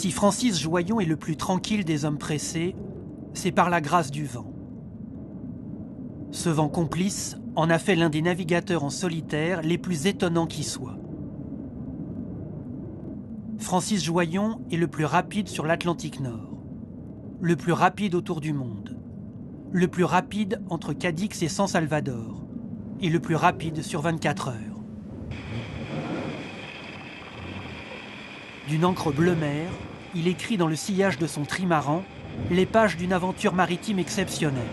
Si Francis Joyon est le plus tranquille des hommes pressés, c'est par la grâce du vent. Ce vent complice en a fait l'un des navigateurs en solitaire les plus étonnants qui soient. Francis Joyon est le plus rapide sur l'Atlantique Nord, le plus rapide autour du monde, le plus rapide entre Cadix et San Salvador, et le plus rapide sur 24 heures. D'une encre bleu mer, il écrit dans le sillage de son trimaran les pages d'une aventure maritime exceptionnelle.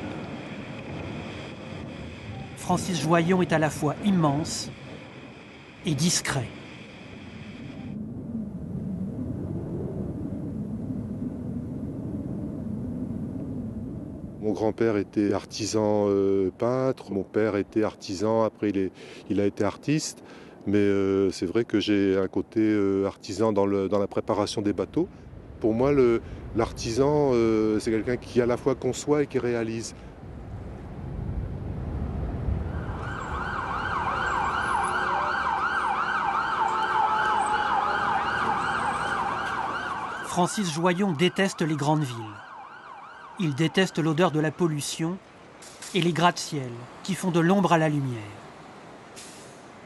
Francis Joyon est à la fois immense et discret. Mon grand-père était artisan peintre, mon père était artisan, après il a été artiste. Mais c'est vrai que j'ai un côté artisan dans la préparation des bateaux. Pour moi, l'artisan, c'est quelqu'un qui à la fois conçoit et qui réalise. Francis Joyon déteste les grandes villes. Il déteste l'odeur de la pollution et les gratte-ciel qui font de l'ombre à la lumière.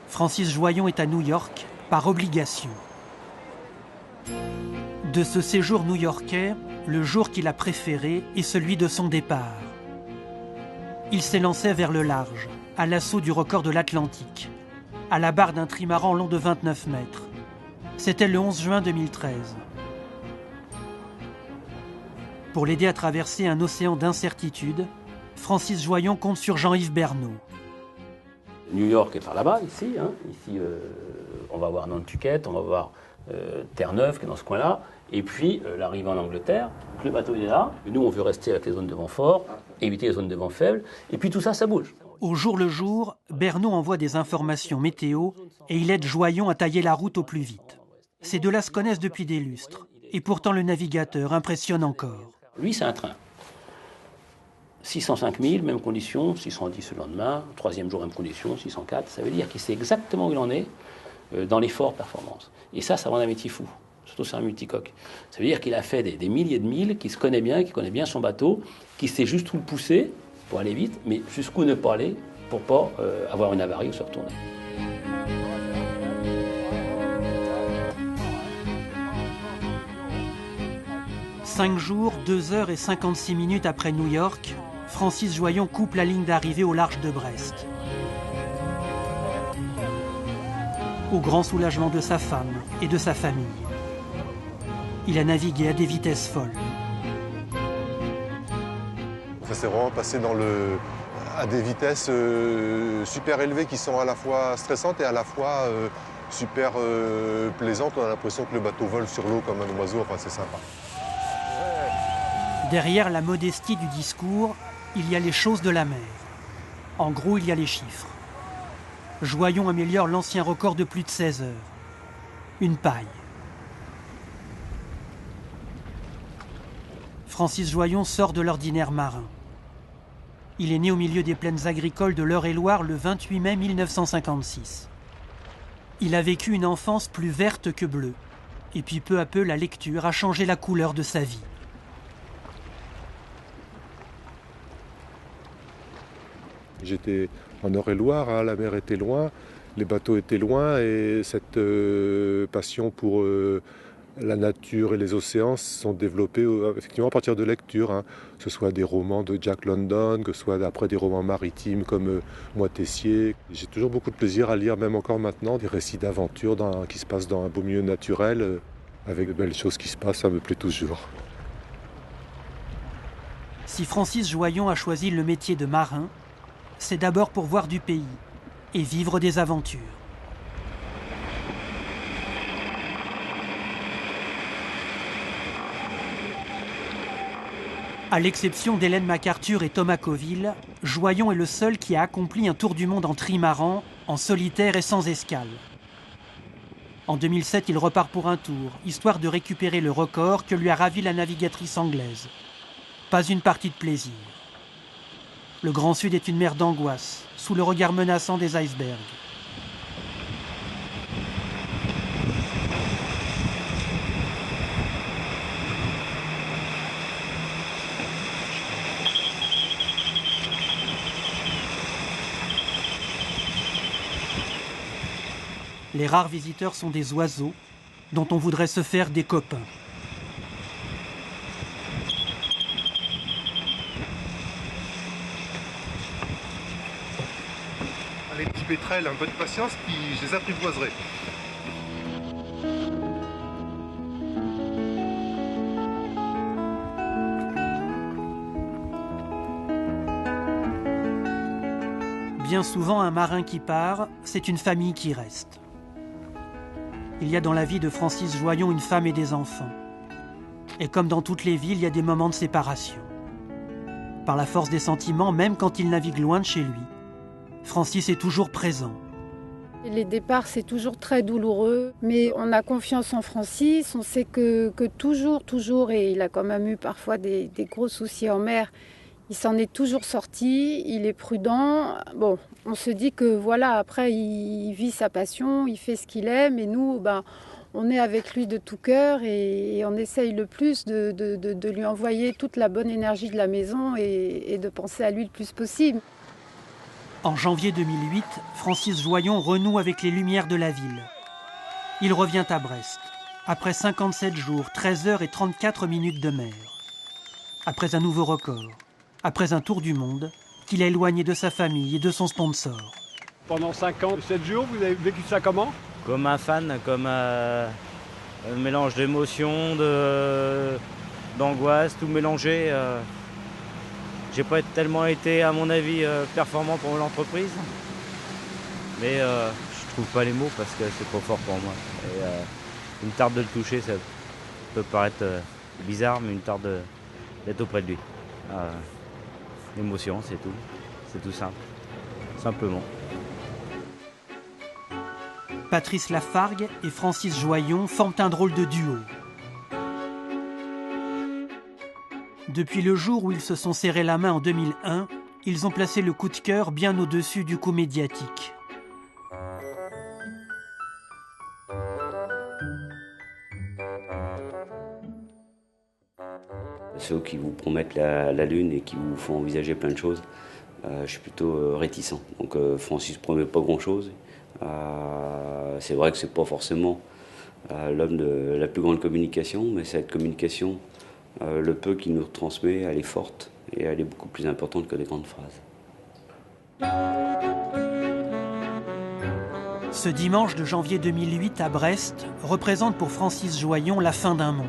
Francis Joyon est à New York par obligation. De ce séjour new-yorkais, le jour qu'il a préféré est celui de son départ. Il s'élançait vers le large, à l'assaut du record de l'Atlantique, à la barre d'un trimaran long de 29 mètres. C'était le 11 juin 2013. Pour l'aider à traverser un océan d'incertitude, Francis Joyon compte sur Jean-Yves Bernaud. New York est par là-bas, ici. Ici, on va voir Nantucket, on va voir Terre-Neuve, qui est dans ce coin-là. Et puis, l'arrivée en Angleterre, le bateau il est là. Et nous, on veut rester avec les zones de vent fort, éviter les zones de vent faibles. Et puis tout ça, ça bouge. Au jour le jour, Bernaud envoie des informations météo et il aide Joyon à tailler la route au plus vite. Ces deux-là se connaissent depuis des lustres. Et pourtant, le navigateur impressionne encore. Lui, c'est un train. 605 000, même condition, 610 le lendemain, troisième jour, même condition, 604. Ça veut dire qu'il sait exactement où il en est dans l'effort performance. Et ça rend un métier fou. Surtout c'est un multicoque. Ça veut dire qu'il a fait des milliers de milles, qu'il se connaît bien, qu'il connaît bien son bateau, qu'il sait juste où le pousser pour aller vite, mais jusqu'où ne pas aller pour pas avoir une avarie ou se retourner. « 5 jours, 2 heures et 56 minutes après New York, Francis Joyon coupe la ligne d'arrivée au large de Brest. Au grand soulagement de sa femme et de sa famille. Il a navigué à des vitesses folles. Ça s'est vraiment passé à des vitesses super élevées qui sont à la fois stressantes et à la fois super plaisantes. On a l'impression que le bateau vole sur l'eau comme un oiseau, enfin c'est sympa. Derrière la modestie du discours, il y a les choses de la mer. En gros, il y a les chiffres. Joyon améliore l'ancien record de plus de 16 heures. Une paille. Francis Joyon sort de l'ordinaire marin. Il est né au milieu des plaines agricoles de l'Eure-et-Loir le 28 mai 1956. Il a vécu une enfance plus verte que bleue. Et puis peu à peu, la lecture a changé la couleur de sa vie. J'étais en Eure-et-Loir, la mer était loin, les bateaux étaient loin et cette passion pour la nature et les océans se sont développées effectivement à partir de lectures, que ce soit des romans de Jack London, que ce soit après des romans maritimes comme Moi Tessier. J'ai toujours beaucoup de plaisir à lire, même encore maintenant, des récits d'aventure qui se passent dans un beau milieu naturel, avec de belles choses qui se passent, ça me plaît toujours. Si Francis Joyon a choisi le métier de marin, c'est d'abord pour voir du pays et vivre des aventures. À l'exception d'Hélène MacArthur et Thomas Coville, Joyon est le seul qui a accompli un tour du monde en trimaran, en solitaire et sans escale. En 2007, il repart pour un tour, histoire de récupérer le record que lui a ravi la navigatrice anglaise. Pas une partie de plaisir. Le Grand Sud est une mer d'angoisse, sous le regard menaçant des icebergs. Les rares visiteurs sont des oiseaux dont on voudrait se faire des copains. Les petits pétrels, un peu de patience, puis je les apprivoiserai. Bien souvent, un marin qui part, c'est une famille qui reste. Il y a dans la vie de Francis Joyon une femme et des enfants. Et comme dans toutes les villes, il y a des moments de séparation. Par la force des sentiments, même quand il navigue loin de chez lui, Francis est toujours présent. Les départs, c'est toujours très douloureux, mais on a confiance en Francis, on sait que toujours, et il a quand même eu parfois des gros soucis en mer, il s'en est toujours sorti, il est prudent. Bon, on se dit que voilà, après, il vit sa passion, il fait ce qu'il aime, et nous, on est avec lui de tout cœur et on essaye le plus de lui envoyer toute la bonne énergie de la maison et de penser à lui le plus possible. En janvier 2008, Francis Joyon renoue avec les lumières de la ville. Il revient à Brest, après 57 jours, 13 heures et 34 minutes de mer. Après un nouveau record, après un tour du monde qu'il a éloigné de sa famille et de son sponsor. Pendant 57 jours, vous avez vécu ça comment ? Comme un fan, comme un mélange d'émotions, d'angoisse, tout mélangé. J'ai pas tellement été, à mon avis, performant pour l'entreprise. Mais je trouve pas les mots parce que c'est trop fort pour moi. Et, une tarte de le toucher, ça peut paraître bizarre, mais une tarte d'être auprès de lui. L'émotion, c'est tout. C'est tout simple. Simplement. Patrice Lafargue et Francis Joyon forment un drôle de duo. Depuis le jour où ils se sont serrés la main en 2001, ils ont placé le coup de cœur bien au-dessus du coup médiatique. Ceux qui vous promettent la lune et qui vous font envisager plein de choses, je suis plutôt réticent. Donc Francis ne promet pas grand-chose. C'est vrai que c'est pas forcément l'homme de la plus grande communication, mais cette communication, le peu qu'il nous transmet, elle est forte et elle est beaucoup plus importante que des grandes phrases. Ce dimanche de janvier 2008 à Brest représente pour Francis Joyon la fin d'un monde.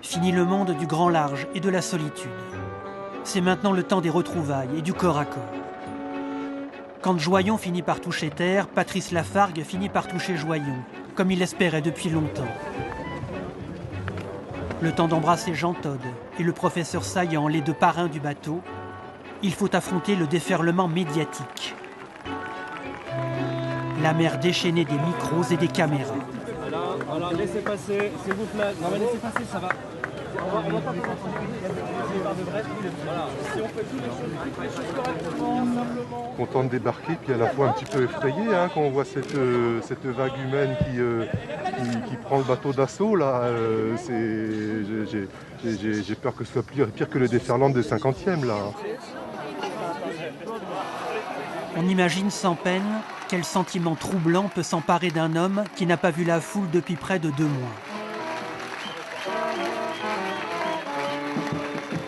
Fini le monde du grand large et de la solitude. C'est maintenant le temps des retrouvailles et du corps à corps. Quand Joyon finit par toucher terre, Patrice Lafargue finit par toucher Joyon, comme il l'espérait depuis longtemps. Le temps d'embrasser Jean Todt et le professeur Saillant, les deux parrains du bateau, il faut affronter le déferlement médiatique. La mer déchaînée des micros et des caméras. Alors, laissez passer, s'il vous plaît. Non, mais laissez passer, ça va. On va pas si on fait toutes les choses correctement, simplement. Content de débarquer, puis à la fois un petit peu effrayé quand on voit cette vague humaine qui prend le bateau d'assaut. Là, j'ai peur que ce soit pire que le déferlant de 50e. Là. On imagine sans peine quel sentiment troublant peut s'emparer d'un homme qui n'a pas vu la foule depuis près de 2 mois.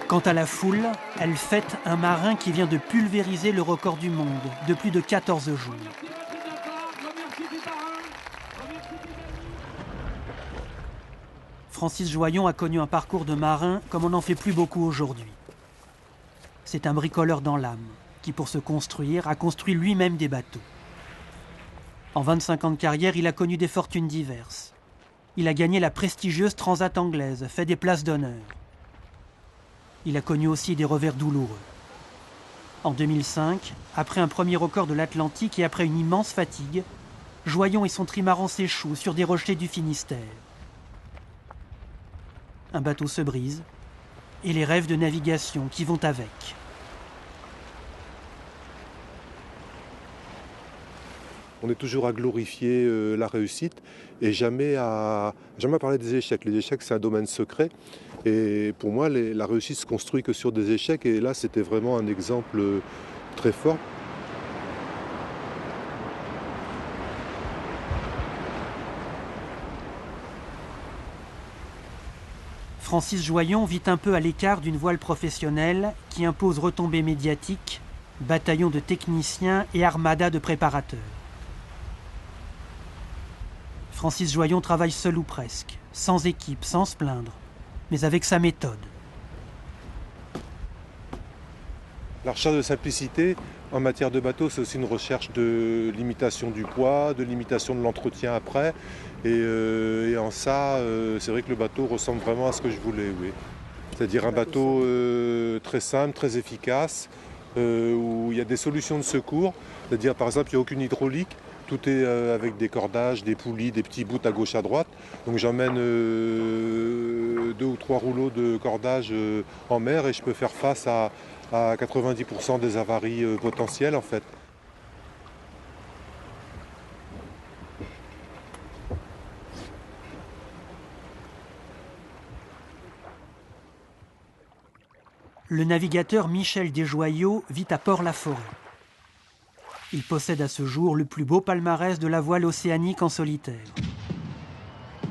Quant à la foule, elle fête un marin qui vient de pulvériser le record du monde de plus de 14 jours. Francis Joyon a connu un parcours de marin comme on n'en fait plus beaucoup aujourd'hui. C'est un bricoleur dans l'âme qui, pour se construire, a construit lui-même des bateaux. En 25 ans de carrière, il a connu des fortunes diverses. Il a gagné la prestigieuse Transat anglaise, fait des places d'honneur. Il a connu aussi des revers douloureux. En 2005, après un premier record de l'Atlantique et après une immense fatigue, Joyon et son trimaran s'échouent sur des rochers du Finistère. Un bateau se brise et les rêves de navigation qui vont avec. On est toujours à glorifier la réussite et jamais à parler des échecs. Les échecs, c'est un domaine secret. Et pour moi, la réussite se construit que sur des échecs. Et là, c'était vraiment un exemple très fort. Francis Joyon vit un peu à l'écart d'une voile professionnelle qui impose retombées médiatiques, bataillons de techniciens et armada de préparateurs. Francis Joyon travaille seul ou presque, sans équipe, sans se plaindre, mais avec sa méthode. La recherche de simplicité en matière de bateau, c'est aussi une recherche de limitation du poids, de limitation de l'entretien après. Et en ça, c'est vrai que le bateau ressemble vraiment à ce que je voulais, oui. C'est-à-dire un bateau très simple, très efficace, où il y a des solutions de secours. C'est-à-dire, par exemple, il n'y a aucune hydraulique. Tout est avec des cordages, des poulies, des petits bouts à gauche, à droite. Donc j'emmène 2 ou 3 rouleaux de cordage en mer et je peux faire face à 90% des avaries potentielles en fait. Le navigateur Michel Desjoyaux vit à Port-la-Forêt. Il possède à ce jour le plus beau palmarès de la voile océanique en solitaire.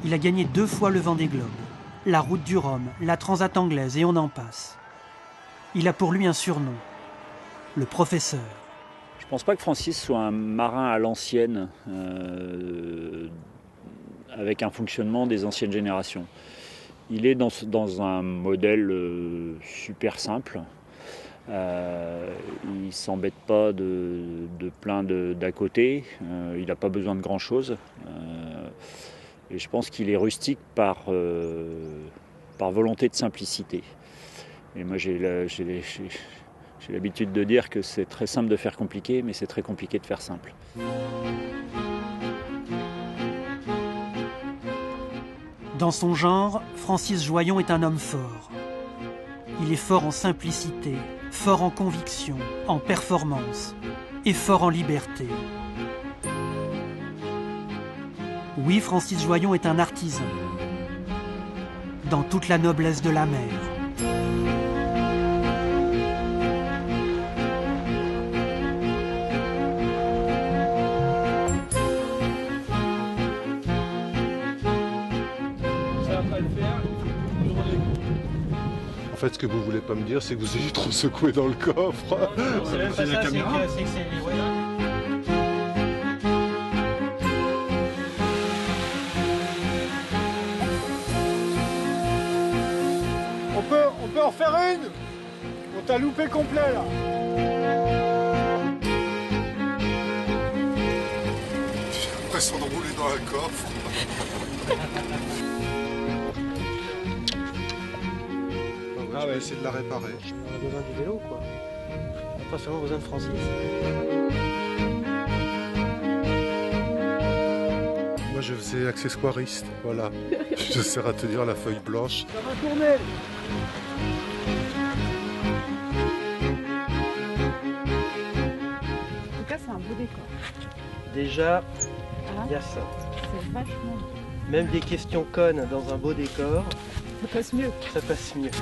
Il a gagné 2 fois le Vendée Globe, la Route du Rhum, la Transat anglaise et on en passe. Il a pour lui un surnom, le professeur. Je ne pense pas que Francis soit un marin à l'ancienne, avec un fonctionnement des anciennes générations. Il est dans un modèle super simple. Il ne s'embête pas de plein d'à côté. Il n'a pas besoin de grand-chose. Et je pense qu'il est rustique par volonté de simplicité. Et moi, j'ai l'habitude de dire que c'est très simple de faire compliqué, mais c'est très compliqué de faire simple. Dans son genre, Francis Joyon est un homme fort. Il est fort en simplicité, fort en conviction, en performance et fort en liberté. Oui, Francis Joyon est un artisan, dans toute la noblesse de la mer. En fait, ce que vous voulez pas me dire, c'est que vous ayez trop secoué dans le coffre. C'est même pas ça, c'est que c'est... On peut en faire une. On t'a loupé complet là. J'ai l'impression de rouler dans un coffre. Je vais essayer de la réparer. On a besoin du vélo, quoi. On n'a pas seulement besoin de Francis. Moi, je faisais accessoiriste, voilà. Je sers à tenir la feuille blanche. Ça va tourner. En tout cas, c'est un beau décor. Déjà, il y a ça. C'est vachement beau. Même des questions connes dans un beau décor, Ça passe mieux. ça passe mieux.